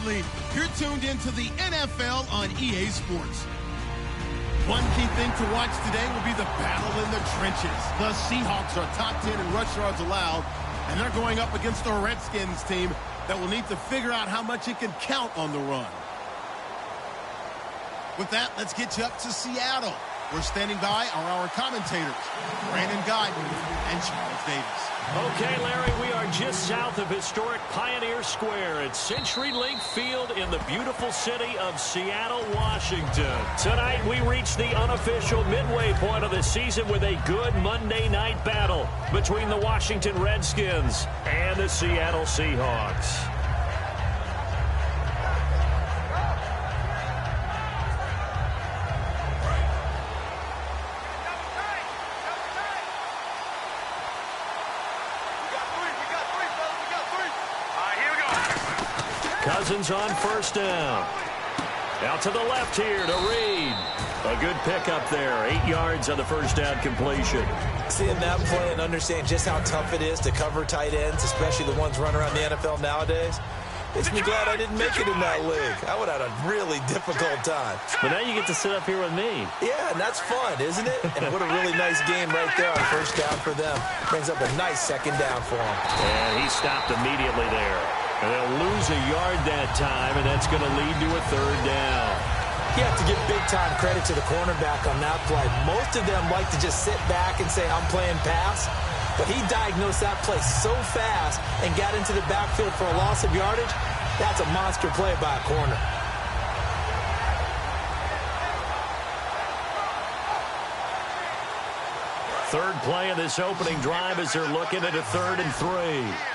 Bradley. You're tuned into the NFL on EA Sports. One key thing to watch today will be the battle in the trenches. The Seahawks are top 10 in rush yards allowed, and they're going up against the Redskins team that will need to figure out how much it can count on the run. With that, let's get you up to Seattle. We're standing by are our commentators, Brandon Guyton and Charles Davis. Okay, Larry, we are just south of historic Pioneer Square at CenturyLink Field in the beautiful city of Seattle, Washington. Tonight, we reach the unofficial midway point of the season with a good Monday night battle between the Washington Redskins and the Seattle Seahawks. Cousins on first down. Out to the left here to Reed. A good pickup there. 8 yards on the first down completion. Seeing that play and understanding just how tough it is to cover tight ends, especially the ones running around the NFL nowadays, makes me glad I didn't make it in that league. I would have had a really difficult time. But now you get to sit up here with me. Yeah, and that's fun, isn't it? And what a really nice game right there on first down for them. Brings up a nice second down for them. And he stopped immediately there. And they'll lose a yard that time, and that's going to lead to a third down. You have to give big-time credit to the cornerback on that play. Most of them like to just sit back and say, I'm playing pass. But he diagnosed that play so fast and got into the backfield for a loss of yardage. That's a monster play by a corner. Third play of this opening drive as they're looking at a 3rd and 3.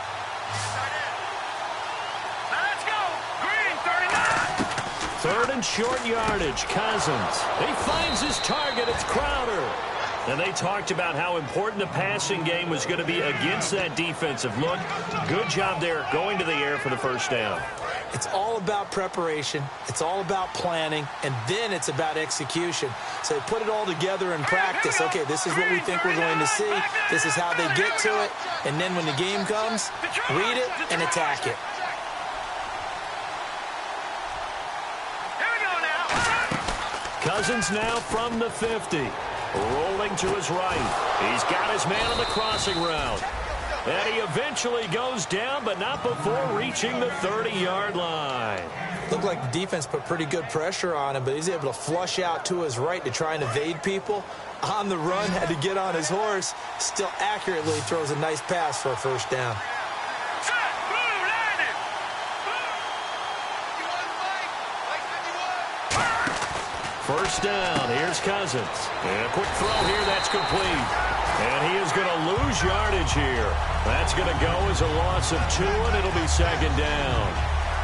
Third and short yardage. Cousins. He finds his target. It's Crowder. And they talked about how important the passing game was going to be against that defensive look. Good job there going to the air for the first down. It's all about preparation. It's all about planning. And then it's about execution. So they put it all together in practice. Okay, this is what we think we're going to see. This is how they get to it. And then when the game comes, read it and attack it. Cousins now from the 50. Rolling to his right. He's got his man on the crossing route. And he eventually goes down, but not before reaching the 30-yard line. Looked like the defense put pretty good pressure on him, but he's able to flush out to his right to try and evade people. On the run, had to get on his horse. Still accurately throws a nice pass for a first down. First down, here's Cousins. And a quick throw here, that's complete. And he is going to lose yardage here. That's going to go as a loss of 2, and it'll be second down.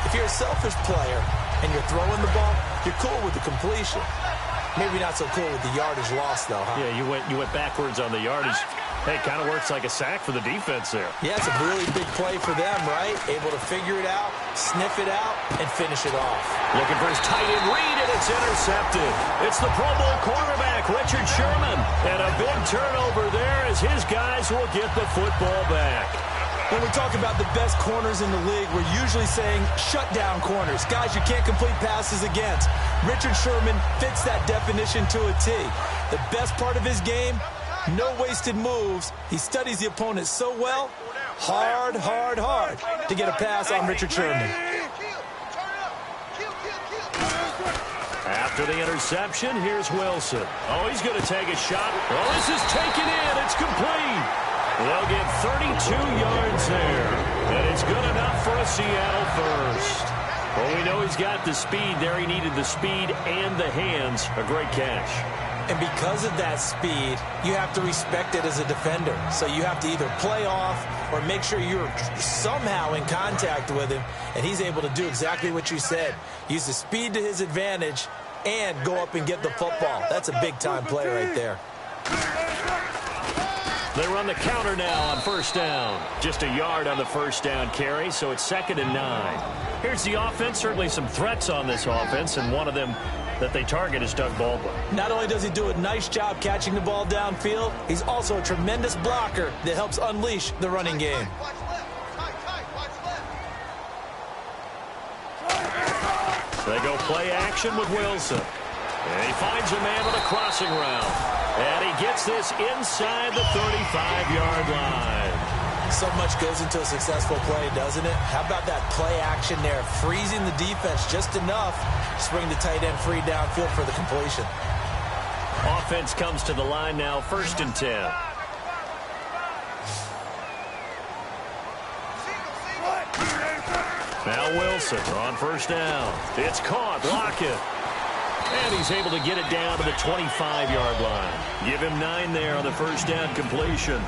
If you're a selfish player and you're throwing the ball, you're cool with the completion. Maybe not so cool with the yardage loss, though, huh? Yeah, you went backwards on the yardage. Hey, kind of works like a sack for the defense there. Yeah, it's a really big play for them, right? Able to figure it out, sniff it out, and finish it off. Looking for his tight end read, and it's intercepted. It's the Pro Bowl cornerback, Richard Sherman. And a big turnover there as his guys will get the football back. When we talk about the best corners in the league, we're usually saying shutdown corners, guys you can't complete passes against. Richard Sherman fits that definition to a T. The best part of his game, no wasted moves. He studies the opponent so well, hard to get a pass on Richard Sherman. After the interception, here's Wilson. Oh, he's going to take a shot. Oh, this is taken in. It's complete. They'll get 32 yards there. And it's good enough for a Seattle first. Well, we know he's got the speed there. He needed the speed and the hands. A great catch. And because of that speed, you have to respect it as a defender. So you have to either play off or make sure you're somehow in contact with him. And he's able to do exactly what you said. Use the speed to his advantage and go up and get the football. That's a big-time play right there. They run the counter now on first down. Just a yard on the first down carry, so it's 2nd and 9. Here's the offense. Certainly some threats on this offense, and one of them that they target is Doug Baldwin. Not only does he do a nice job catching the ball downfield, he's also a tremendous blocker that helps unleash the running game. They go play action with Wilson. And he finds a man with a crossing route. And he gets this inside the 35-yard line. So much goes into a successful play, doesn't it? How about that play action there? Freezing the defense just enough to bring the tight end free downfield for the completion. Offense comes to the line now, 1st and 10. Now Wilson on 1st down. It's caught. Lockett. And he's able to get it down to the 25-yard line. Give him 9 there on the 1st down completion.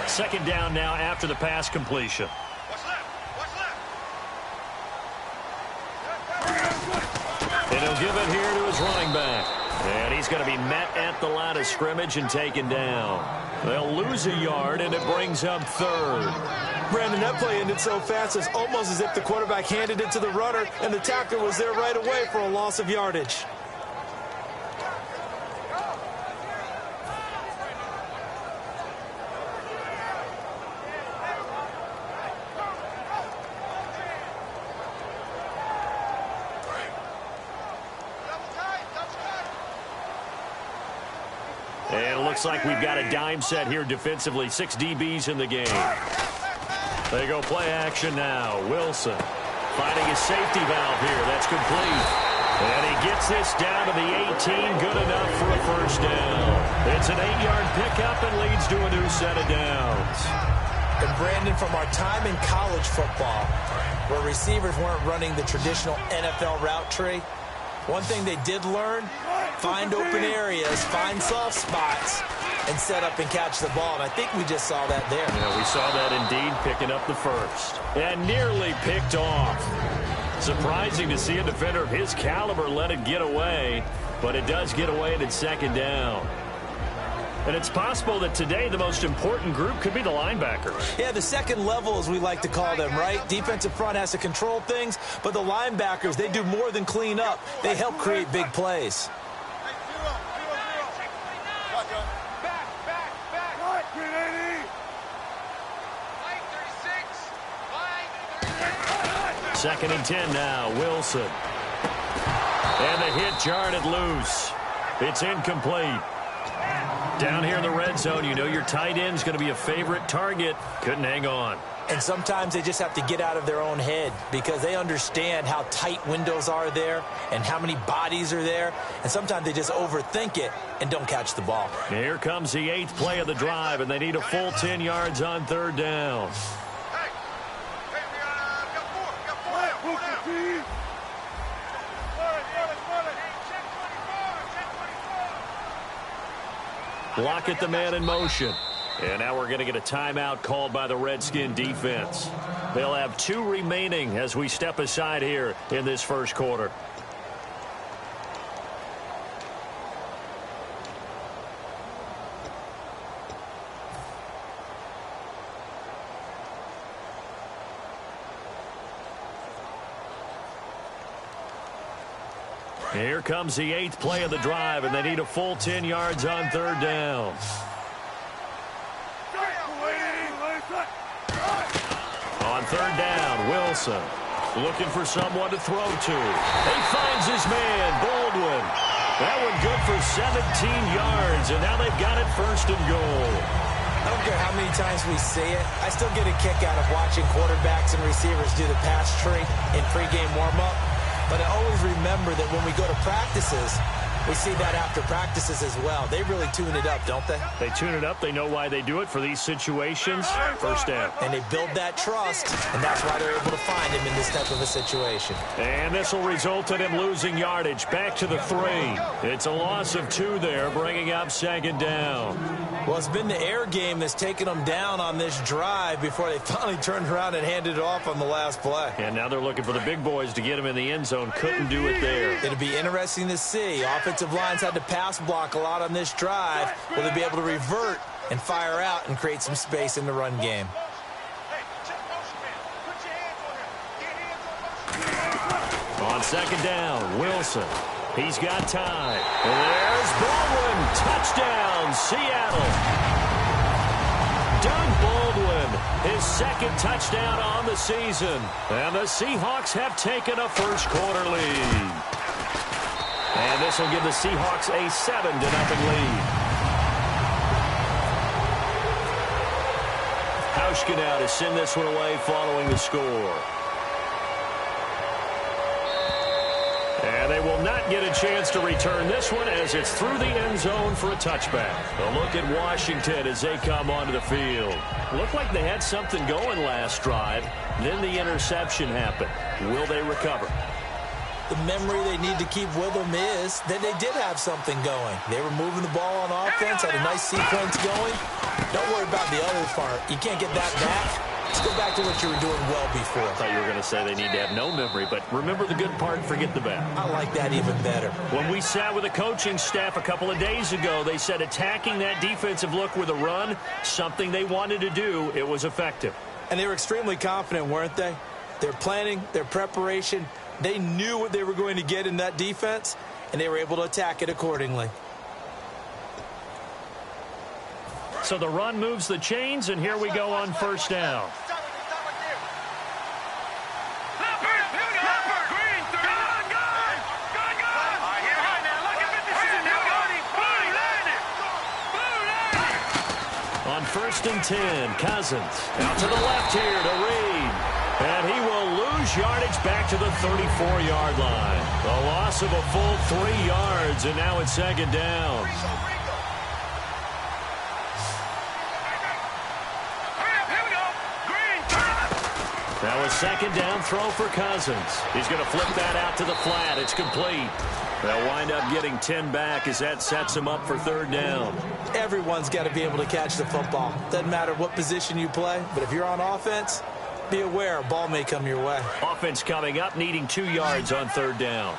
Second down now after the pass completion. And he'll give it here to his running back. And he's going to be met at the line of scrimmage and taken down. They'll lose a yard, and it brings up 3rd. Brandon, that play ended so fast, it's almost as if the quarterback handed it to the runner, and the tackler was there right away for a loss of yardage. And it looks like we've got a dime set here defensively. 6 DBs in the game. They go play action now. Wilson finding his safety valve here. That's complete. And he gets this down to the 18. Good enough for a 1st down. It's an 8-yard pickup and leads to a new set of downs. And Brandon, from our time in college football, where receivers weren't running the traditional NFL route tree, one thing they did learn, find open areas, find soft spots, and set up and catch the ball. And I think we just saw that there. Yeah, we saw that indeed, picking up the 1st. And nearly picked off. Surprising to see a defender of his caliber let it get away, but it does get away and it's 2nd down. And it's possible that today the most important group could be the linebackers. Yeah, the second level, as we like to call them, right? Defensive front has to control things, but the linebackers, they do more than clean up. They help create big plays. Second and 10 now. Wilson. And the hit jarred it loose. It's incomplete. Down here in the red zone, you know your tight end's going to be a favorite target. Couldn't hang on. And sometimes they just have to get out of their own head because they understand how tight windows are there and how many bodies are there. And sometimes they just overthink it and don't catch the ball. Here comes the 8th play of the drive, and they need a full 10 yards on 3rd down. Lockett, the man in motion. And now we're going to get a timeout called by the Redskin defense. They'll have 2 remaining as we step aside here in this 1st quarter. Here comes the 8th play of the drive, and they need a full 10 yards on 3rd down. On 3rd down, Wilson looking for someone to throw to. He finds his man, Baldwin. That one good for 17 yards, and now they've got it 1st and goal. I don't care how many times we see it. I still get a kick out of watching quarterbacks and receivers do the pass tree in pregame warm-up. But I always remember that when we go to practices, we see that after practices as well. They really tune it up, don't they? They tune it up. They know why they do it for these situations. 1st down. And they build that trust, and that's why they're able to find him in this type of a situation. And this will result in him losing yardage. Back to the 3. It's a loss of 2 there, bringing up 2nd down. Well, it's been the air game that's taken them down on this drive before they finally turned around and handed it off on the last play. And now they're looking for the big boys to get him in the end zone. Couldn't do it there. It'll be interesting to see. Offensive lines had to pass block a lot on this drive. Will they be able to revert and fire out and create some space in the run game? On 2nd down, Wilson. He's got time. And there's Baldwin. Touchdown, Seattle. Doug Baldwin, his second touchdown on the season. And the Seahawks have taken a first-quarter lead. And this will give the Seahawks a 7-0 lead. Hauschka now to send this one away following the score. And they will not get a chance to return this one as it's through the end zone for a touchback. A look at Washington as they come onto the field. Looked like they had something going last drive. Then the interception happened. Will they recover? The memory they need to keep with them is that they did have something going. They were moving the ball on offense, had a nice sequence going. Don't worry about the other part. You can't get that back. Let's go back to what you were doing well before. I thought you were going to say they need to have no memory, but remember the good part, forget the bad. I like that even better. When we sat with the coaching staff a couple of days ago, they said attacking that defensive look with a run, something they wanted to do, it was effective. And they were extremely confident, weren't they? Their planning, their preparation, they knew what they were going to get in that defense, and they were able to attack it accordingly. So the run moves the chains, and here we go on first down. On 1st and 10, Cousins out to the left here to Reed. And he will lose yardage back to the 34-yard line. A loss of a full 3 yards, and now it's second down. Now a second down throw for Cousins. He's going to flip that out to the flat. It's complete. They'll wind up getting 10 back as that sets him up for third down. Everyone's got to be able to catch the football. Doesn't matter what position you play, but if you're on offense, be aware a ball may come your way. Offense coming up, needing 2 yards on third down.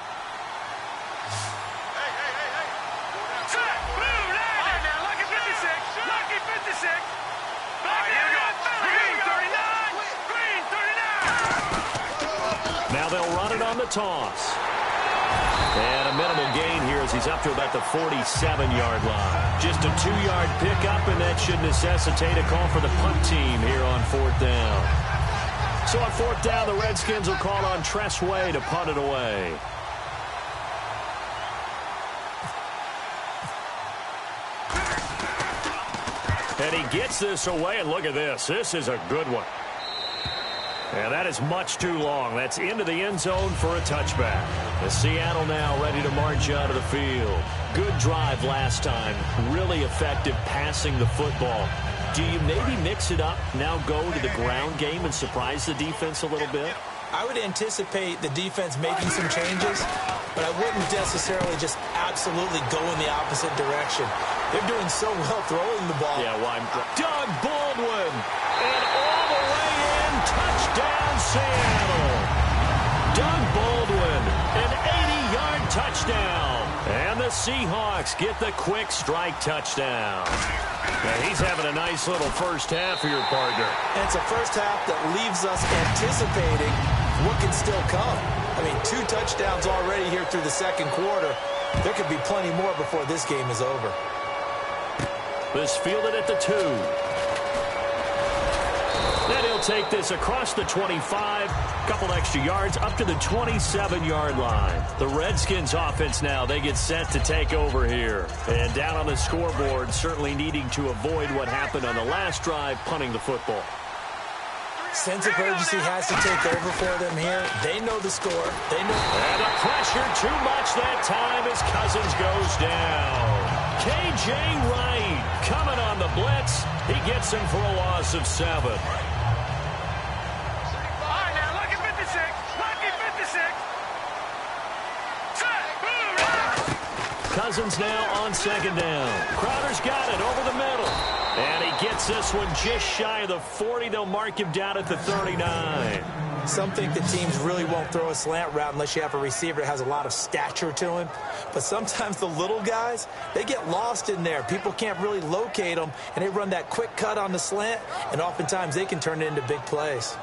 Now they'll run it on the toss. And a minimal gain here as he's up to about the 47-yard line. Just a 2-yard pickup, and that should necessitate a call for the punt team here on fourth down. So on fourth down, the Redskins will call on Tress Way to punt it away. And he gets this away, and look at this. This is a good one. And that is much too long. That's into the end zone for a touchback. The Seattle now ready to march out of the field. Good drive last time. Really effective passing the football. Do you maybe mix it up, now go to the ground game and surprise the defense a little bit? I would anticipate the defense making some changes, but I wouldn't necessarily just absolutely go in the opposite direction. They're doing so well throwing the ball. Yeah, well, Doug Baldwin. And all the way in, touchdown Seattle. Doug Baldwin, an 80-yard touchdown. And the Seahawks get the quick strike touchdown. Now he's having a nice little first half for your partner. And it's a first half that leaves us anticipating what can still come. I mean, 2 touchdowns already here through the second quarter. There could be plenty more before this game is over. This fielded at the 2. Then he'll take this across the 25, couple extra yards up to the 27-yard line. The Redskins offense now, they get set to take over here. And down on the scoreboard, certainly needing to avoid what happened on the last drive, punting the football. Sense of urgency has to take over for them here. They know the score. They know. And the pressure too much that time as Cousins goes down. K.J. Wright coming on the blitz. He gets him for a loss of 7. Cousins now on second down. Crowder's got it over the middle. And he gets this one just shy of the 40. They'll mark him down at the 39. Some think that teams really won't throw a slant route unless you have a receiver that has a lot of stature to him. But sometimes the little guys, they get lost in there. People can't really locate them, and they run that quick cut on the slant, and oftentimes they can turn it into big plays.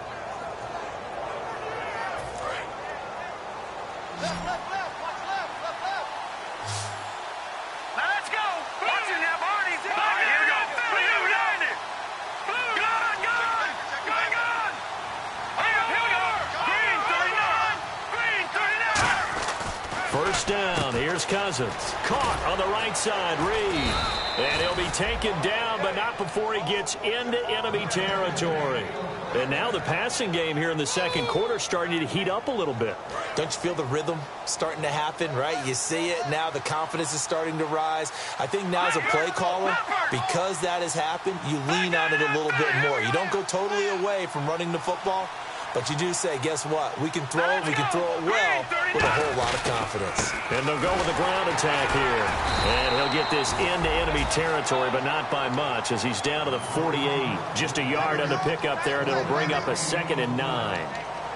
first down. Here's Cousins. Caught on the right side. Reed. And he'll be taken down, but not before he gets into enemy territory. And now the passing game here in the second quarter starting to heat up a little bit. Don't you feel the rhythm starting to happen, right? You see it. Now the confidence is starting to rise. I think now as a play caller, because that has happened, you lean on it a little bit more. You don't go totally away from running the football, but you do say, guess what? We can throw it well with a whole lot of confidence. And they'll go with the ground attack here. And he'll get this into enemy territory, but not by much as he's down to the 48. Just a yard on the pickup there, and it'll bring up a 2nd and 9.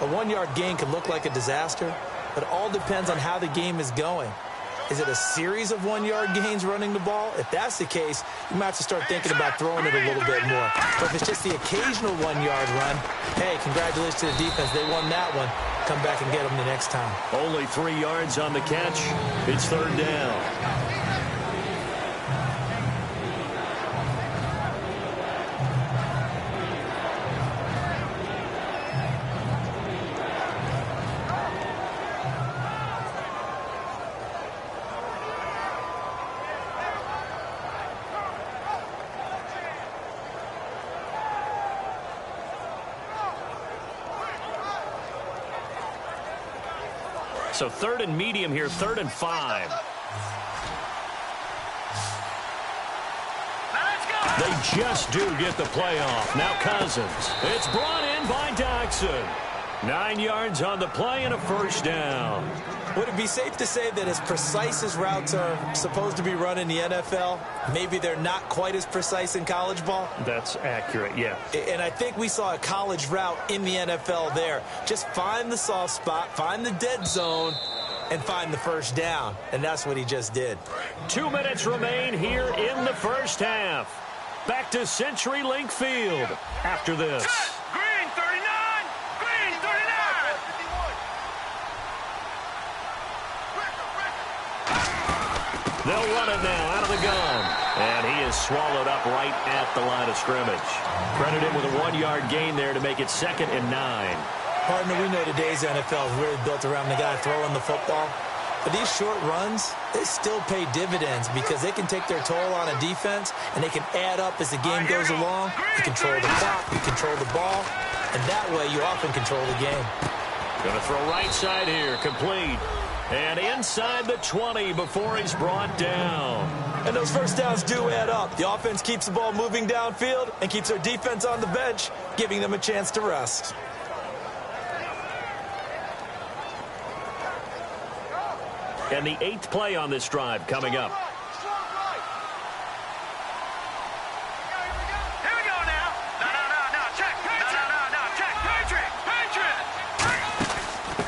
A 1-yard gain can look like a disaster, but it all depends on how the game is going. Is it a series of 1-yard gains running the ball? If that's the case, you might have to start thinking about throwing it a little bit more. But if it's just the occasional 1-yard run, hey, congratulations to the defense. They won that one. Come back and get them the next time. Only 3 yards on the catch. It's 3rd down. So 3rd and medium here, 3rd and 5. They just do get the playoff. Now Cousins. It's brought in by Doctson. 9 yards on the play and a first down. Would it be safe to say that as precise as routes are supposed to be run in the NFL, maybe they're not quite as precise in college ball? That's accurate, yeah. And I think we saw a college route in the NFL there. Just find the soft spot, find the dead zone, and find the first down. And that's what he just did. 2 minutes remain here in the first half. Back to CenturyLink Field after this. Green 39! Green 39! They'll run it now out of the gun. And he is swallowed up right at the line of scrimmage. Credit him with a 1-yard gain there to make it 2nd and 9. Partner, we know today's NFL is really built around the guy throwing the football. But these short runs, they still pay dividends because they can take their toll on a defense and they can add up as the game goes along. You control the clock, you control the ball, and that way you often control the game. Going to throw right side here, complete. And inside the 20 before he's brought down. And those first downs do add up. The offense keeps the ball moving downfield and keeps their defense on the bench, giving them a chance to rest. And the 8th play on this drive coming up. Here we go now. No, check. No, check. Patriot.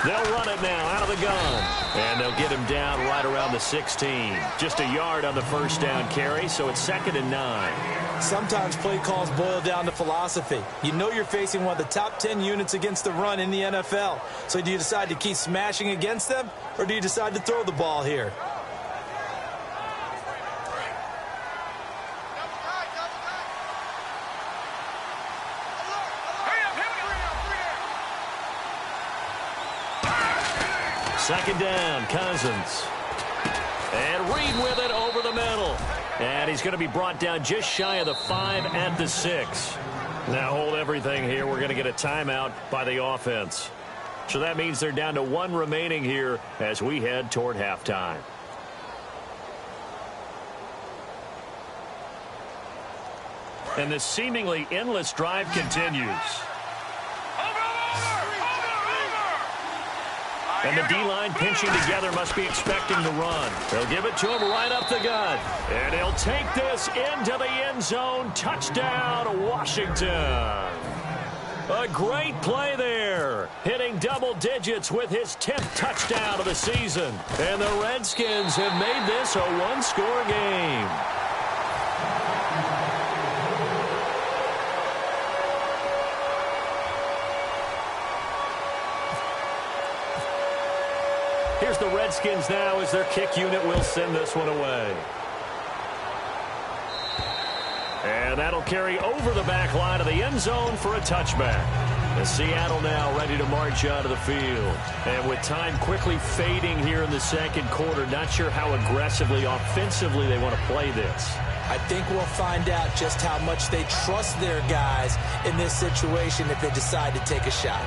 They'll run it now out of the gun. And they'll get him down right around the 16. Just a yard on the first down carry, so it's 2nd and 9. Sometimes play calls boil down to philosophy. You know you're facing one of the top 10 units against the run in the NFL. So do you decide to keep smashing against them, or do you decide to throw the ball here? Second down, Cousins. And Reed with it over the middle. And he's going to be brought down just shy of the 5 at the 6. Now hold everything here. We're going to get a timeout by the offense. So that means they're down to 1 remaining here as we head toward halftime. And this seemingly endless drive continues. And the D-line pinching together must be expecting the run. They'll give it to him right up the gut. And he'll take this into the end zone. Touchdown, Washington. A great play there. Hitting double digits with his 10th touchdown of the season. And the Redskins have made this a 1-score game. Here's the Redskins now as their kick unit will send this one away. And that'll carry over the back line of the end zone for a touchback. And Seattle now ready to march out of the field. And with time quickly fading here in the second quarter, not sure how aggressively, offensively they want to play this. I think we'll find out just how much they trust their guys in this situation if they decide to take a shot.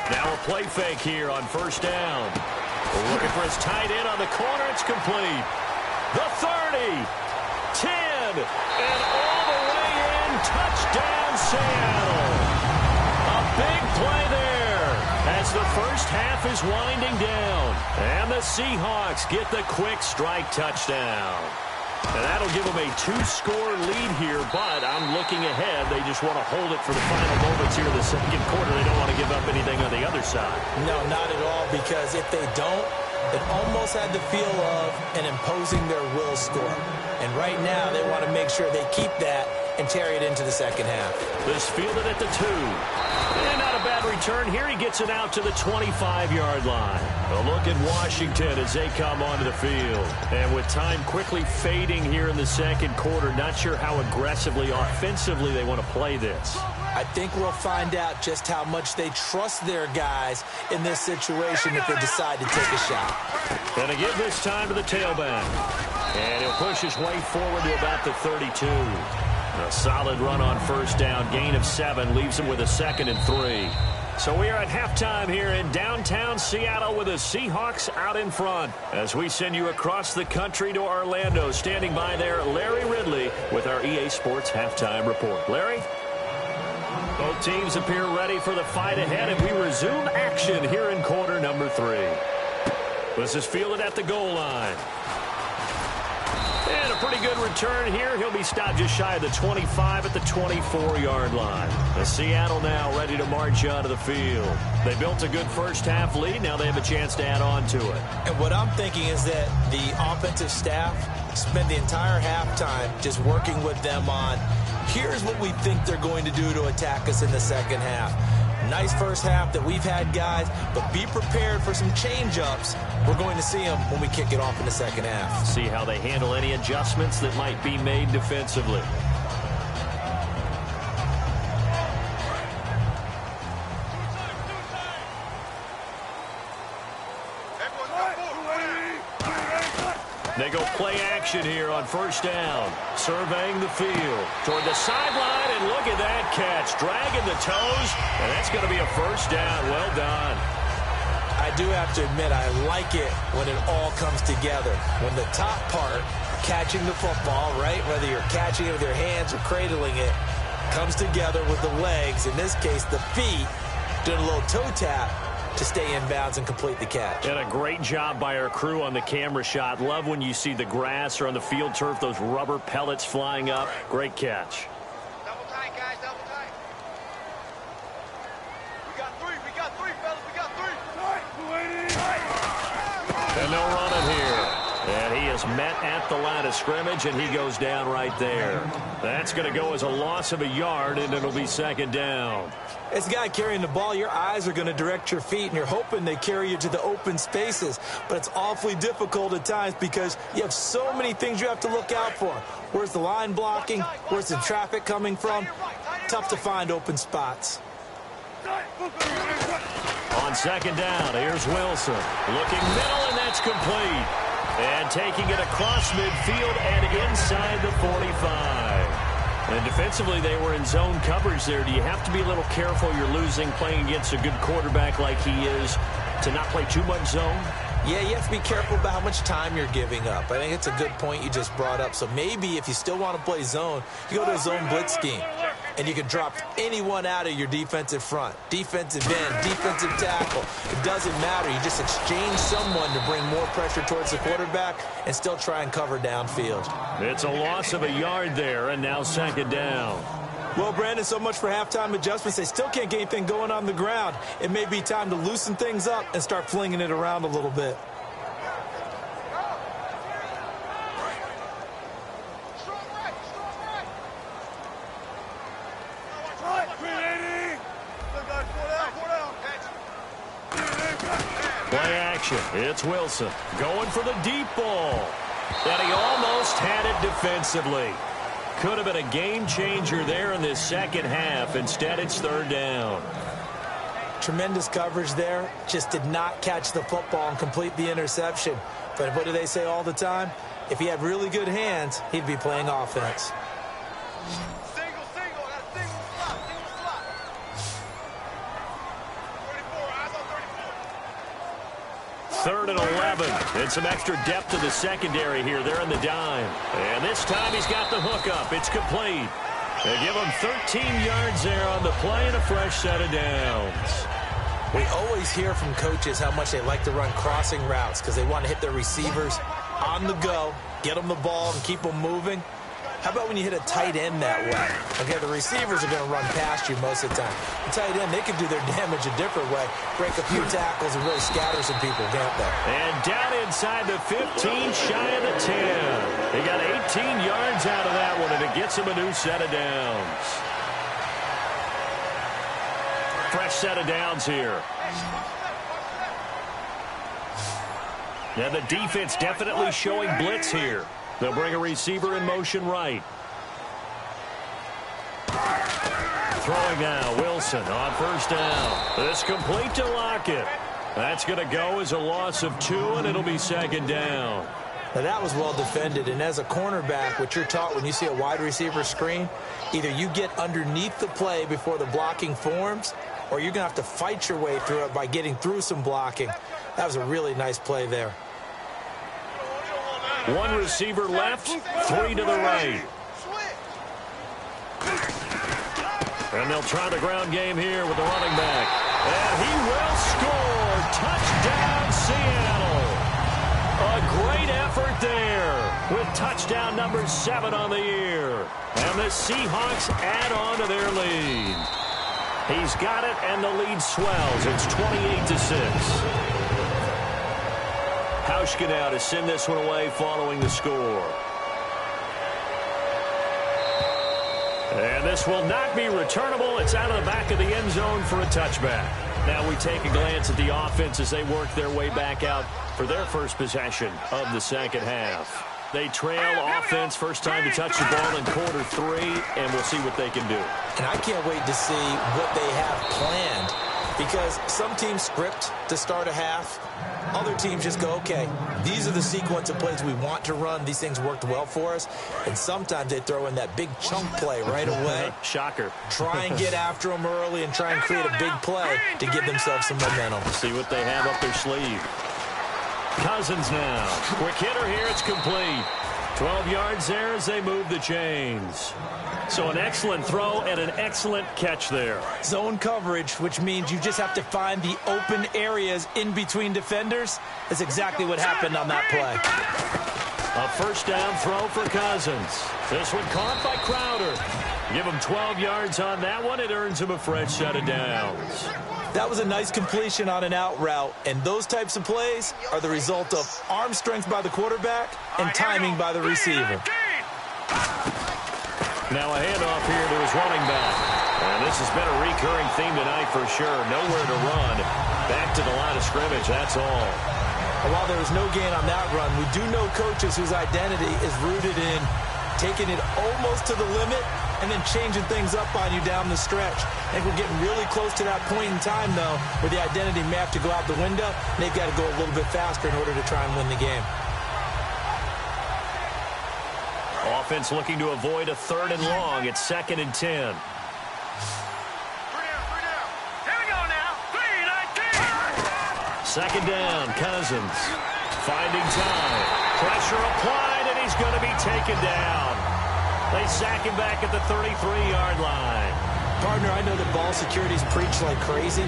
Now a play fake here on first down. Looking for his tight end on the corner. It's complete. The 30, 10, and all the way in. Touchdown, Seattle. A big play there as the first half is winding down. And the Seahawks get the quick strike touchdown. And that'll give them a 2-score lead here, but I'm looking ahead. They just want to hold it for the final moments here in the second quarter. They don't want to give up anything on the other side. No, not at all, because if they don't, it almost had the feel of an imposing their will score. And right now, they want to make sure they keep that and carry it into the second half. This fielded at the 2. And not a bad return here. He gets it out to the 25-yard line. A look at Washington as they come onto the field. And with time quickly fading here in the second quarter, not sure how aggressively, offensively they want to play this. I think we'll find out just how much they trust their guys in this situation if they decide to take a shot. Going to give this time to the tailback. And he'll push his way forward to about the 32. A solid run on first down. Gain of 7 leaves him with a 2nd and 3. So we are at halftime here in downtown Seattle with the Seahawks out in front. As we send you across the country to Orlando, standing by there, Larry Ridley with our EA Sports Halftime Report. Larry? Both teams appear ready for the fight ahead, and we resume action here in quarter number 3. This is fielded at the goal line. And a pretty good return here. He'll be stopped just shy of the 25 at the 24-yard line. The Seattle now ready to march out of the field. They built a good first-half lead. Now they have a chance to add on to it. And what I'm thinking is that the offensive staff spend the entire halftime just working with them on, here's what we think they're going to do to attack us in the second half. Nice first half that we've had, guys, but be prepared for some change-ups. We're going to see them when we kick it off in the second half. See how they handle any adjustments that might be made defensively. They go play action here on first down. Surveying the field toward the sideline, and look at that catch. Dragging the toes, and that's going to be a first down. Well done. I do have to admit, I like it when it all comes together. When the top part, catching the football, right, whether you're catching it with your hands or cradling it, comes together with the legs, in this case the feet, doing a little toe tap to stay in bounds and complete the catch. And a great job by our crew on the camera shot. Love when you see the grass or on the field turf, those rubber pellets flying up. Great catch. Double tight, guys, double tight. We got three, fellas, we got 3. And they'll run it here. And he is met at the line of scrimmage, and he goes down right there. That's going to go as a loss of a yard, and it'll be second down. As a guy carrying the ball, your eyes are going to direct your feet, and you're hoping they carry you to the open spaces. But it's awfully difficult at times because you have so many things you have to look out for. Where's the line blocking? Where's the traffic coming from? Tough to find open spots. On second down, here's Wilson. Looking middle, and that's complete. And taking it across midfield and inside the 45. And defensively, they were in zone coverage there. Do you have to be a little careful? You're losing, playing against a good quarterback like he is, to not play too much zone? Yeah, you have to be careful about how much time you're giving up. I think it's a good point you just brought up. So maybe if you still want to play zone, you go to a zone blitz scheme. And you can drop anyone out of your defensive front. Defensive end, defensive tackle. It doesn't matter. You just exchange someone to bring more pressure towards the quarterback and still try and cover downfield. It's a loss of a yard there, and now second down. Well, Brandon, so much for halftime adjustments. They still can't get anything going on the ground. It may be time to loosen things up and start flinging it around a little bit. Play action. It's Wilson going for the deep ball. And he almost had it defensively. Could have been a game changer there in this second half. Instead, it's third down. Tremendous coverage there. Just did not catch the football and complete the interception. But what do they say all the time? If he had really good hands, he'd be playing offense. Third and 11. And some extra depth to the secondary here. They're in the dime. And this time he's got the hook up. It's complete. They give him 13 yards there on the play and a fresh set of downs. We always hear from coaches how much they like to run crossing routes because they want to hit their receivers on the go, get them the ball, and keep them moving. How about when you hit a tight end that way? Okay, the receivers are going to run past you most of the time. The tight end, they can do their damage a different way, break a few tackles and really scatter some people, can't they? And down inside the 15, shy of the 10. He got 18 yards out of that one, and it gets him a new set of downs. Fresh set of downs here. And the defense definitely showing blitz here. They'll bring a receiver in motion right. Throwing now, Wilson on first down. This complete to Lockett. That's going to go as a loss of 2, and it'll be second down. Now that was well defended, and as a cornerback, what you're taught when you see a wide receiver screen, either you get underneath the play before the blocking forms, or you're going to have to fight your way through it by getting through some blocking. That was a really nice play there. One receiver left, 3 to the right. And they'll try the ground game here with the running back. And he will score. Touchdown, Seattle. A great effort there with touchdown number 7 on the year. And the Seahawks add on to their lead. He's got it, and the lead swells. It's 28-6. Hauschka now to send this one away following the score. And this will not be returnable. It's out of the back of the end zone for a touchback. Now we take a glance at the offense as they work their way back out for their first possession of the second half. They trail offense, first time to touch the ball in quarter 3, and we'll see what they can do. And I can't wait to see what they have planned, because some teams script to start a half. Other teams just go, okay, these are the sequence of plays we want to run. These things worked well for us. And sometimes they throw in that big chunk play right away. Shocker. Try and get after them early and try and create a big play to give themselves some momentum. See what they have up their sleeve. Cousins now. Quick hitter here. It's complete. 12 yards there as they move the chains. So an excellent throw and an excellent catch there. Zone coverage, which means you just have to find the open areas in between defenders. That's exactly what happened on that play. A first down throw for Cousins. This one caught by Crowder. Give him 12 yards on that one. It earns him a fresh set of downs. That was a nice completion on an out route, and those types of plays are the result of arm strength by the quarterback and timing by the receiver. Now a handoff here to his running back. And this has been a recurring theme tonight for sure. Nowhere to run. Back to the line of scrimmage, that's all. And while there was no gain on that run, we do know coaches whose identity is rooted in taking it almost to the limit and then changing things up on you down the stretch. I think we're getting really close to that point in time, though, where the identity may have to go out the window, and they've got to go a little bit faster in order to try and win the game. Offense looking to avoid a 3rd and long. It's 2nd and 10. 3 down. Here we go now. 3-19. Second down, Cousins. Finding time. Pressure applied, and he's going to be taken down. They sack him back at the 33-yard line. Partner, I know that ball security's preached like crazy,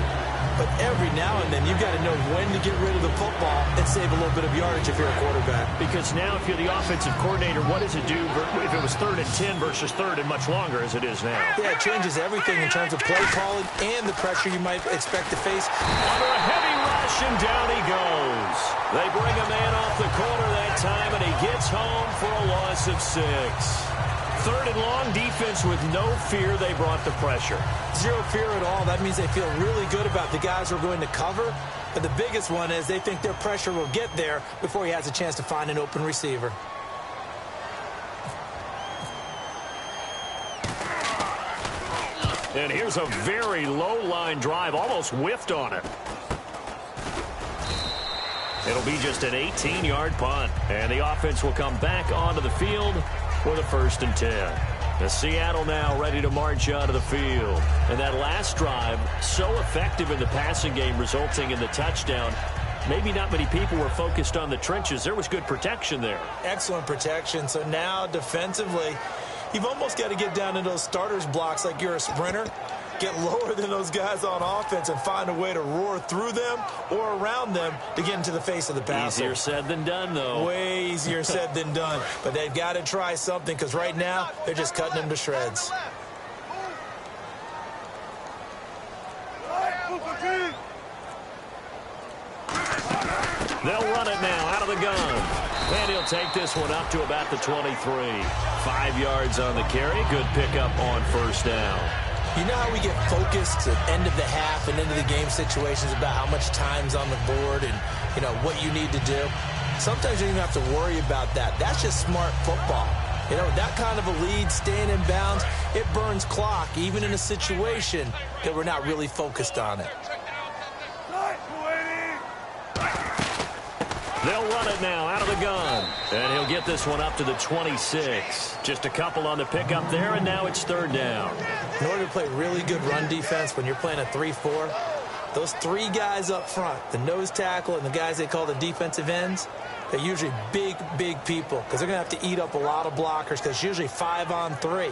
but every now and then you've got to know when to get rid of the football and save a little bit of yardage if you're a quarterback. Because now if you're the offensive coordinator, what does it do if it was 3rd and 10 versus 3rd and much longer as it is now? Yeah, it changes everything in terms of play calling and the pressure you might expect to face. Under a heavy rush, and down he goes. They bring a man off the corner that time, and he gets home for a loss of 6. 3rd and long, defense with no fear. They brought the pressure. Zero fear at all. That means they feel really good about the guys who are going to cover, But the biggest one is they think their pressure will get there before he has a chance to find an open receiver. And here's a very low-line drive, almost whiffed on it. It'll be just an 18-yard punt, and the offense will come back onto the field for the 1st and 10. The Seattle now ready to march out of the field. And that last drive, so effective in the passing game, resulting in the touchdown. Maybe not many people were focused on the trenches. There was good protection there. Excellent protection. So now defensively, you've almost got to get down into those starters blocks like you're a sprinter. Get lower than those guys on offense and find a way to roar through them or around them to get into the face of the passer. Easier said than done, though. Way easier said than done. But they've got to try something because right now they're just cutting them to shreds. They'll run it now out of the gun. And he'll take this one up to about the 23. 5 yards on the carry. Good pickup on 1st down. You know how we get focused at the end of the half and into the game situations about how much time's on the board and, you know, what you need to do? Sometimes you don't even have to worry about that. That's just smart football. You know, that kind of a lead, staying in bounds, it burns clock, even in a situation that we're not really focused on it. They'll run it now out of the gun. And he'll get this one up to the 26. Just a couple on the pickup there, and now it's 3rd down. In order to play really good run defense when you're playing a 3-4, those 3 guys up front, the nose tackle and the guys they call the defensive ends, they're usually big, big people because they're going to have to eat up a lot of blockers because it's usually 5 on 3.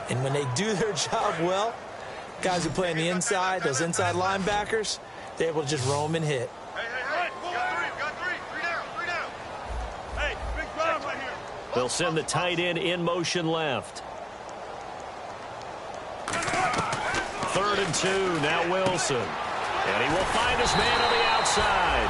And when they do their job well, guys who play on the inside, those inside linebackers, they're able to just roam and hit. They'll send the tight end in motion left. 3rd and 2. Now Wilson. And he will find his man on the outside.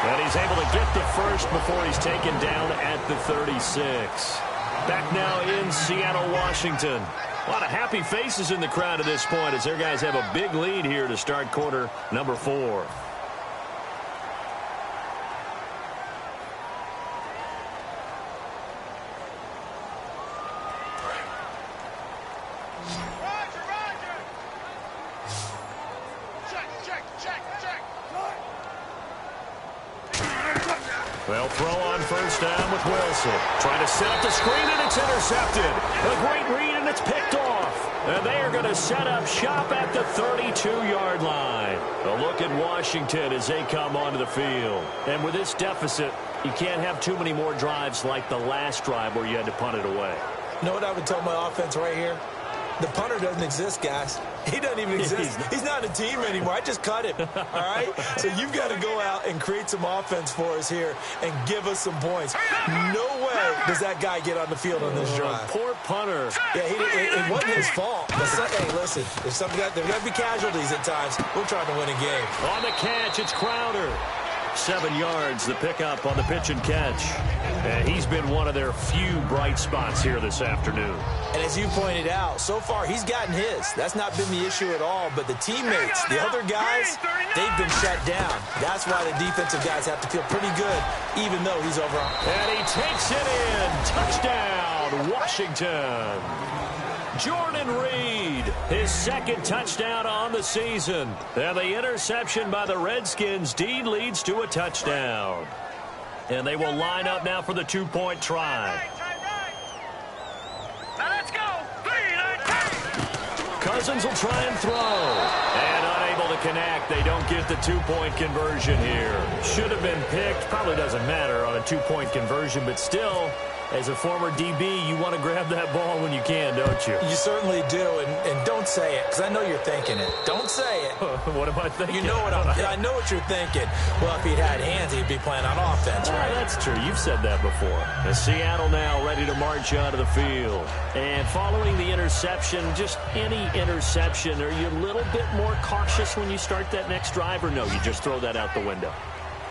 And he's able to get the first before he's taken down at the 36. Back now in Seattle, Washington. A lot of happy faces in the crowd at this point as their guys have a big lead here to start quarter number 4. They'll throw on 1st down with Wilson. Trying to set up the screen, and it's intercepted. A great read, and it's picked off. And they are going to set up shop at the 32-yard line. A look at Washington as they come onto the field. And with this deficit, you can't have too many more drives like the last drive where you had to punt it away. You know what I would tell my offense right here? The punter doesn't exist, guys. He doesn't even exist. He's not a team anymore. I just cut him, all right? So you've got to go out and create some offense for us here and give us some points. No way does that guy get on the field on this drive. Poor punter. Yeah, it wasn't his fault. But hey, listen, there's got to be casualties at times. We're trying to win a game. On the catch, it's Crowder. 7 yards, the pickup on the pitch and catch. And he's been one of their few bright spots here this afternoon. And as you pointed out, so far he's gotten his. That's not been the issue at all. But the teammates, the other guys, they've been shut down. That's why the defensive guys have to feel pretty good, even though he's over. And he takes it in. Touchdown, Washington. Jordan Reed, his 2nd touchdown on the season. And the interception by the Redskins indeed leads to a touchdown. And they will line up now for the 2-point try. Now let's go. 3-9. Cousins will try and throw. And unable to connect. They don't get the 2-point conversion here. Should have been picked. Probably doesn't matter on a 2-point conversion, but still, as a former DB, you want to grab that ball when you can, don't you? You certainly do, and don't say it, because I know you're thinking it. Don't say it. What am I thinking? You know what I know what you're thinking. Well, if he'd had hands, he'd be playing on offense, right? That's true. You've said that before. As Seattle now ready to march out of the field. And following the interception, just any interception, are you a little bit more cautious when you start that next drive, or no, you just throw that out the window?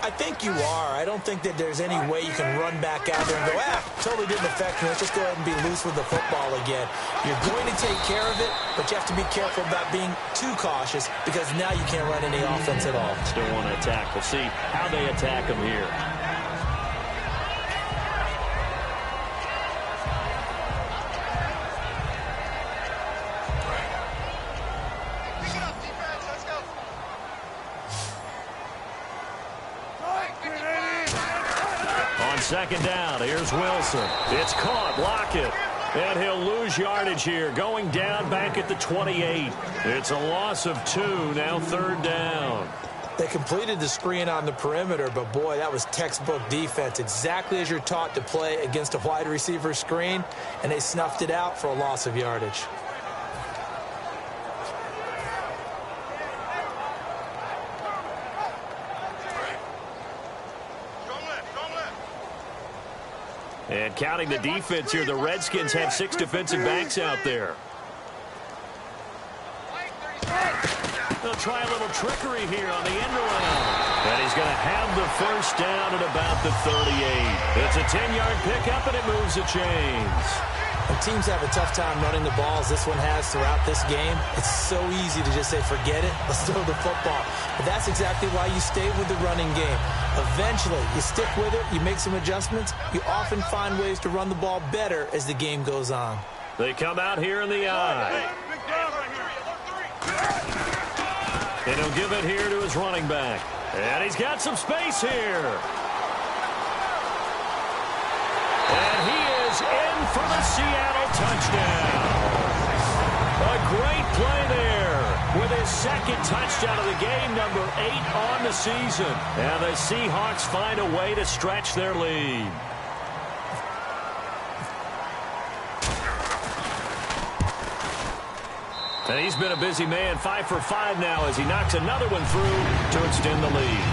I think you are. I don't think that there's any way you can run back out there and go, totally didn't affect me. Let's just go ahead and be loose with the football again. You're going to take care of it, but you have to be careful about being too cautious because now you can't run any offense at all. Still want to attack. We'll see how they attack him here. Second down, here's Wilson. It's caught, Lockett. And he'll lose yardage here, going down back at the 28. It's a loss of 2, now third down. They completed the screen on the perimeter, but boy, that was textbook defense. Exactly as you're taught to play against a wide receiver screen, and they snuffed it out for a loss of yardage. And counting the defense here, the Redskins have 6 defensive backs out there. They'll try a little trickery here on the end around. And he's going to have the first down at about the 38. It's a 10-yard pickup, and it moves the chains. When teams have a tough time running the ball, as this one has throughout this game, it's so easy to just say, forget it, let's throw the football. But that's exactly why you stay with the running game. Eventually, you stick with it, you make some adjustments, you often find ways to run the ball better as the game goes on. They come out here in the eye. And he'll give it here to his running back. And he's got some space here. And he is in for the Seattle touchdown. A great play there with his second touchdown of the game, number 8 on the season. And the Seahawks find a way to stretch their lead. And he's been a busy man, 5 for 5 now as he knocks another one through to extend the lead.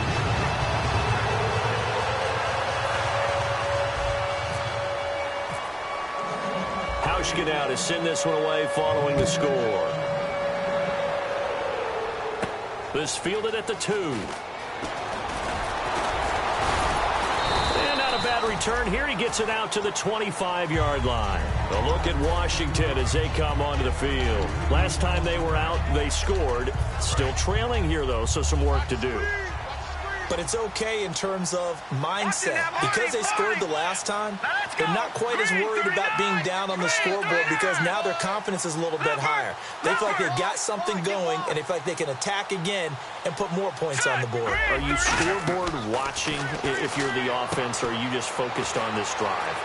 Hauschka to send this one away following the score. This fielded at the 2. And not a bad return here. He gets it out to the 25-yard line. A look at Washington as they come onto the field. Last time they were out, they scored. Still trailing here, though, so some work to do. But it's okay in terms of mindset. Because they scored the last time, they're not quite as worried about being down on the scoreboard because now their confidence is a little bit higher. They feel like they've got something going, and they feel like they can attack again and put more points on the board. Are you scoreboard watching if you're the offense, or are you just focused on this drive?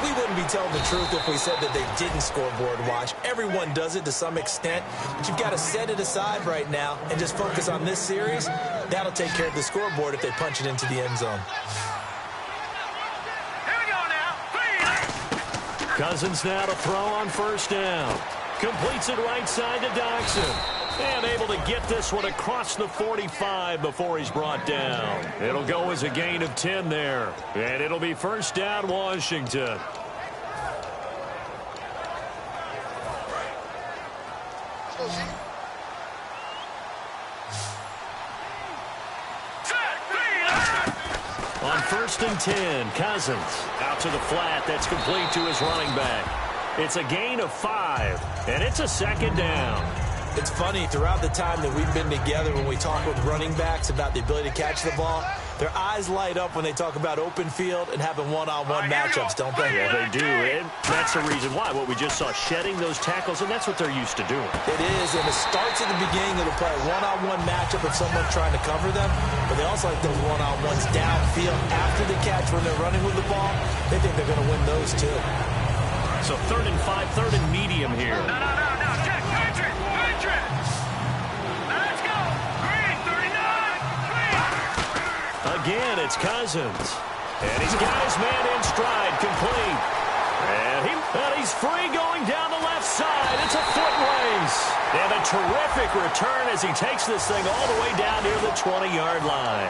We wouldn't be telling the truth if we said that they didn't scoreboard watch. Everyone does it to some extent, but you've got to set it aside right now and just focus on this series. That'll take care of the scoreboard if they punch it into the end zone. Here we go now. Cousins now to throw on first down. Completes it right side to Doxson. And able to get this one across the 45 before he's brought down. It'll go as a gain of 10 there. And it'll be first down, Washington. On first and 10, Cousins out to the flat. That's complete to his running back. It's a gain of 5, and it's a second down. It's funny, throughout the time that we've been together, when we talk with running backs about the ability to catch the ball, their eyes light up when they talk about open field and having one-on-one matchups, don't they? Yeah, they do. And that's the reason why. What we just saw, shedding those tackles, and that's what they're used to doing. It is, and it starts at the beginning of the play. One-on-one matchup of someone trying to cover them, but they also like those one-on-ones downfield after the catch when they're running with the ball. They think they're going to win those, too. So 3rd and 5, 3rd and medium here. No. Check. Patriot. Let's go. Green, 39. Green. Again, it's Cousins. And he's got his man in stride, complete. And he's free going down the left side. It's a foot race. And a terrific return as he takes this thing all the way down near the 20-yard line.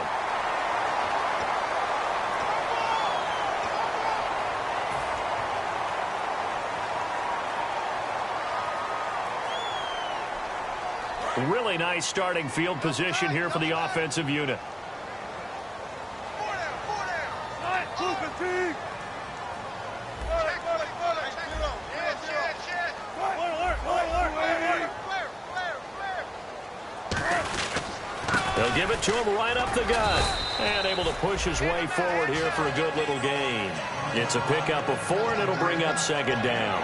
Really nice starting field position here for the offensive unit. They'll give it to him right up the gut. And able to push his way forward here for a good little gain. It's a pickup of 4, and it'll bring up second down.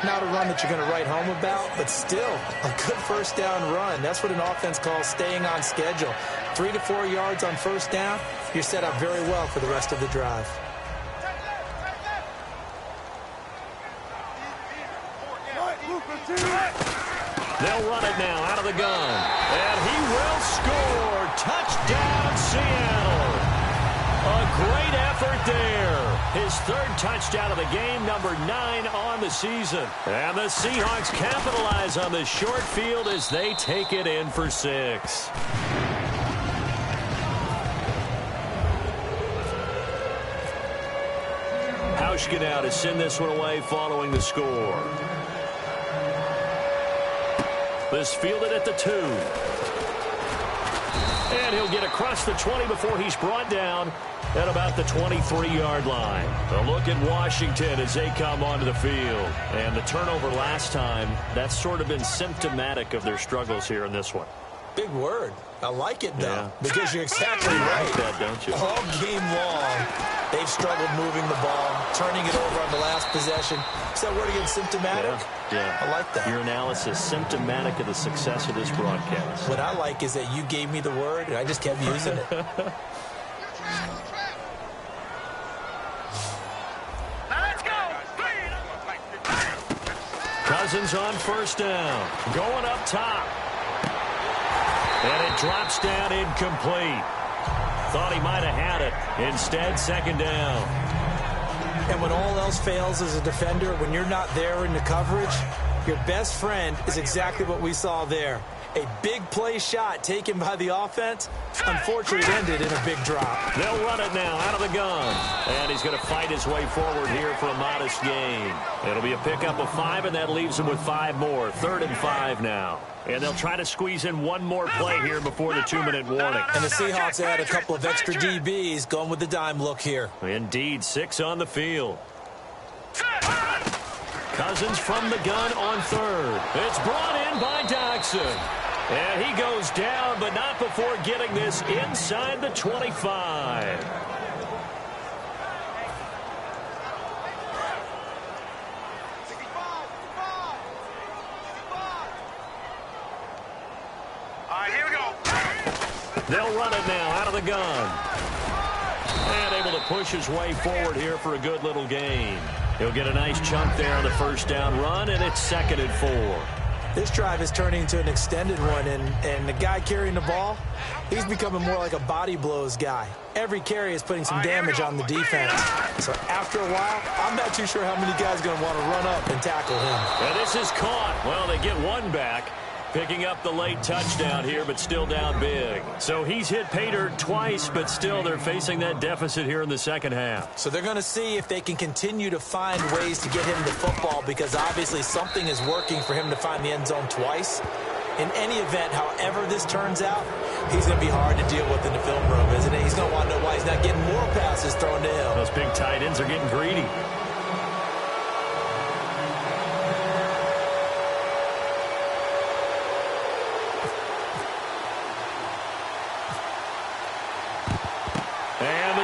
Not a run that you're going to write home about, but still a good first down run. That's what an offense calls staying on schedule. 3 to 4 yards on first down, you're set up very well for the rest of the drive. They'll run it now out of the gun. And he will score. Touchdown, Seattle. A great effort there. His 3rd touchdown of the game, number 9 on the season. And the Seahawks capitalize on this short field as they take it in for 6. Hauschka now to send this one away following the score. This fielded at the 2. And he'll get across the 20 before he's brought down at about the 23-yard line. A look at Washington as they come onto the field. And the turnover last time, that's sort of been symptomatic of their struggles here in this one. Big word. I like it, though, Yeah. because you're exactly right. You like that, don't you? All game long, they've struggled moving the ball, turning it over on the last possession. Is that word again, symptomatic? Yeah. I like that. Your analysis, symptomatic of the success of this broadcast. What I like is that you gave me the word, and I just kept using it. Cousins on first down. Going up top. And it drops down incomplete. Thought he might have had it. Instead, second down. And when all else fails as a defender, when you're not there in the coverage, your best friend is exactly what we saw there. A big play shot taken by the offense. Unfortunately, it ended in a big drop. They'll run it now out of the gun. And he's going to fight his way forward here for a modest gain. It'll be a pickup of 5, and that leaves him with 5 more. 3rd and 5 now. And they'll try to squeeze in one more play here before the 2-minute warning. And the Seahawks add a couple of extra DBs going with the dime look here. Indeed, 6 on the field. Cousins from the gun on 3rd. It's brought in by Dodson. And he goes down, but not before getting this inside the 25. They'll run it now out of the gun. And able to push his way forward here for a good little gain. He'll get a nice chunk there on the first down run, and it's 2nd and 4. This drive is turning into an extended one, and the guy carrying the ball, he's becoming more like a body blows guy. Every carry is putting some damage on the defense. So after a while, I'm not too sure how many guys are going to want to run up and tackle him. And this is caught. Well, they get one back. Picking up the late touchdown here, but still down big. So he's hit pay dirt twice, but still they're facing that deficit here in the second half. So they're going to see if they can continue to find ways to get him the football, because obviously something is working for him to find the end zone twice. In any event, however this turns out, he's going to be hard to deal with in the film room, isn't he? He's going to want to know why he's not getting more passes thrown to him. Those big tight ends are getting greedy.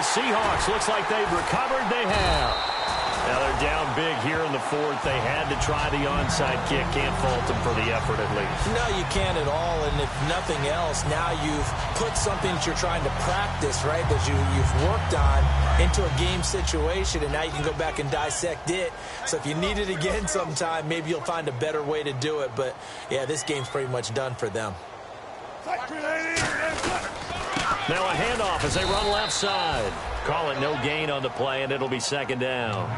Seahawks, looks like they've recovered. They have. Now they're down big here in the 4th. They had to try the onside kick. Can't fault them for the effort at least. No, you can't at all. And if nothing else, now you've put something that you're trying to practice, right, that you've worked on into a game situation, and now you can go back and dissect it. So if you need it again sometime, maybe you'll find a better way to do it. But, yeah, this game's pretty much done for them. Now a handoff as they run left side. Call it no gain on the play, and it'll be second down.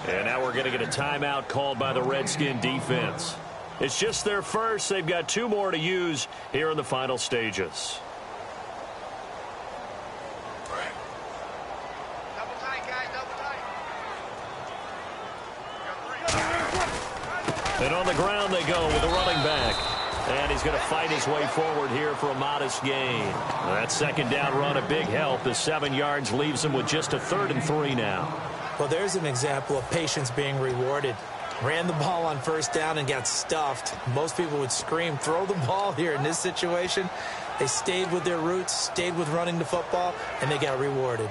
And now we're going to get a timeout called by the Redskin defense. It's just their first. They've got 2 more to use here in the final stages. Double tight, guys, double tight. And on the ground they go with the running back. And he's going to fight his way forward here for a modest gain. That second down run, a big help. The 7 yards leaves him with just a 3rd and 3 now. Well, there's an example of patience being rewarded. Ran the ball on 1st down and got stuffed. Most people would scream, throw the ball here. In this situation, they stayed with their roots, stayed with running the football, and they got rewarded.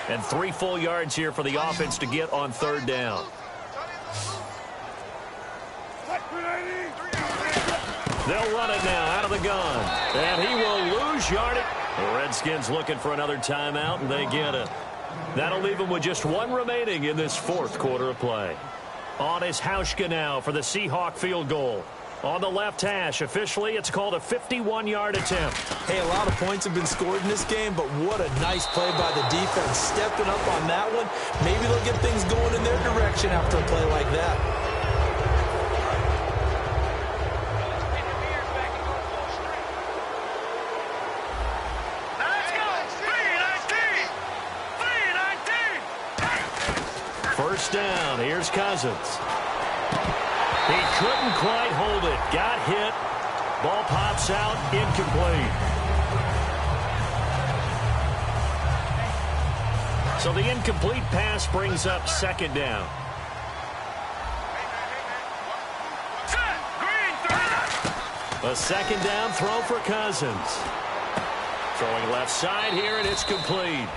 And 3 full yards here for the offense to get on 3rd down. They'll run it now out of the gun. And he will lose yardage. The Redskins looking for another timeout, and they get it. That'll leave them with just 1 remaining in this 4th quarter of play. On is Hauschka now for the Seahawk field goal. On the left hash, officially, it's called a 51-yard attempt. Hey, a lot of points have been scored in this game, but what a nice play by the defense. Stepping up on that one. Maybe they'll get things going in their direction after a play like that. First down, here's Cousins. He couldn't quite hold it. Got hit. Ball pops out, incomplete. So the incomplete pass brings up 2nd down. A 2nd down throw for Cousins. Throwing left side here, and it's complete.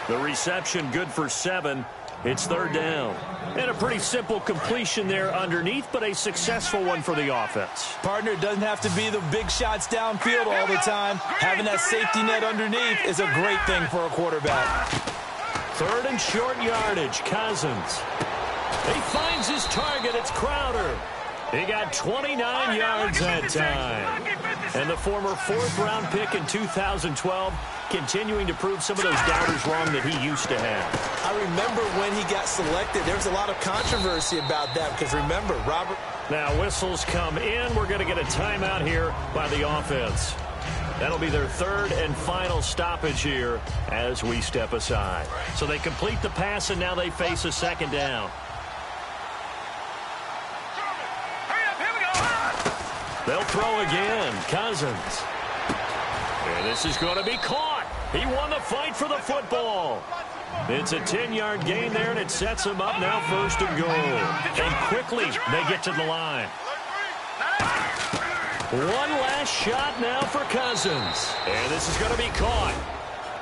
The reception good for 7. It's 3rd down. And a pretty simple completion there underneath, but a successful one for the offense. Partner, doesn't have to be the big shots downfield all the time. Having that safety net underneath is a great thing for a quarterback. 3rd and short yardage, Cousins. He finds his target. It's Crowder. He got 29 yards that time. And the former 4th-round pick in 2012 continuing to prove some of those doubters wrong that he used to have. I remember when he got selected, there was a lot of controversy about that because remember, Robert. Now whistles come in. We're going to get a timeout here by the offense. That'll be their 3rd and final stoppage here as we step aside. So they complete the pass, and now they face a 2nd down. They'll throw again. Cousins. And this is going to be caught. He won the fight for the football. It's a 10-yard gain there, and it sets him up now 1st and goal. And quickly they get to the line. One last shot now for Cousins. And this is going to be caught.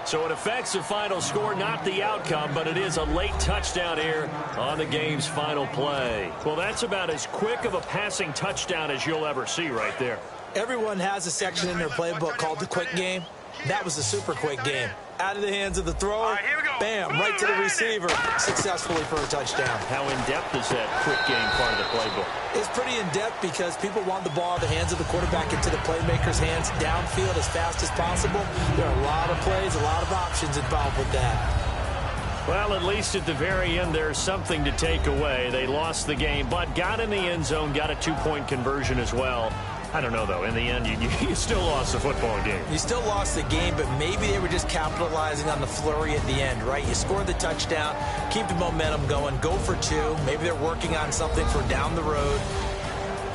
So it affects the final score, not the outcome, but it is a late touchdown here on the game's final play. Well, that's about as quick of a passing touchdown as you'll ever see right there. Everyone has a section in their playbook called the quick game. That was a super quick game. Out of the hands of the thrower, bam, right to the receiver, successfully for a touchdown. How in-depth is that quick game part of the playbook? It's pretty in-depth because people want the ball in the hands of the quarterback into the playmaker's hands downfield as fast as possible. There are a lot of plays, a lot of options involved with that. Well, at least at the very end, there's something to take away. They lost the game, but got in the end zone, got a 2-point conversion as well. I don't know, though. In the end, you still lost the football game. You still lost the game, but maybe they were just capitalizing on the flurry at the end, right? You scored the touchdown, keep the momentum going, go for 2. Maybe they're working on something for down the road.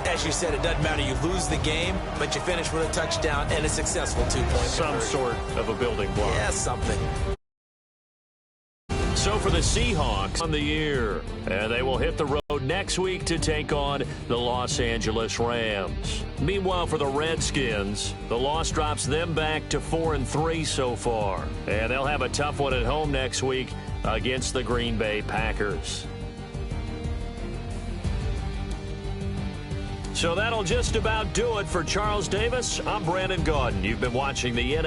As you said, it doesn't matter. You lose the game, but you finish with a touchdown and a successful 2-point conversion. Some sort of a building block. Yeah, something. So for the Seahawks on the year, and they will hit the road next week to take on the Los Angeles Rams. Meanwhile, for the Redskins, the loss drops them back to 4-3 so far. And they'll have a tough one at home next week against the Green Bay Packers. So that'll just about do it for Charles Davis. I'm Brandon Gaudin. You've been watching the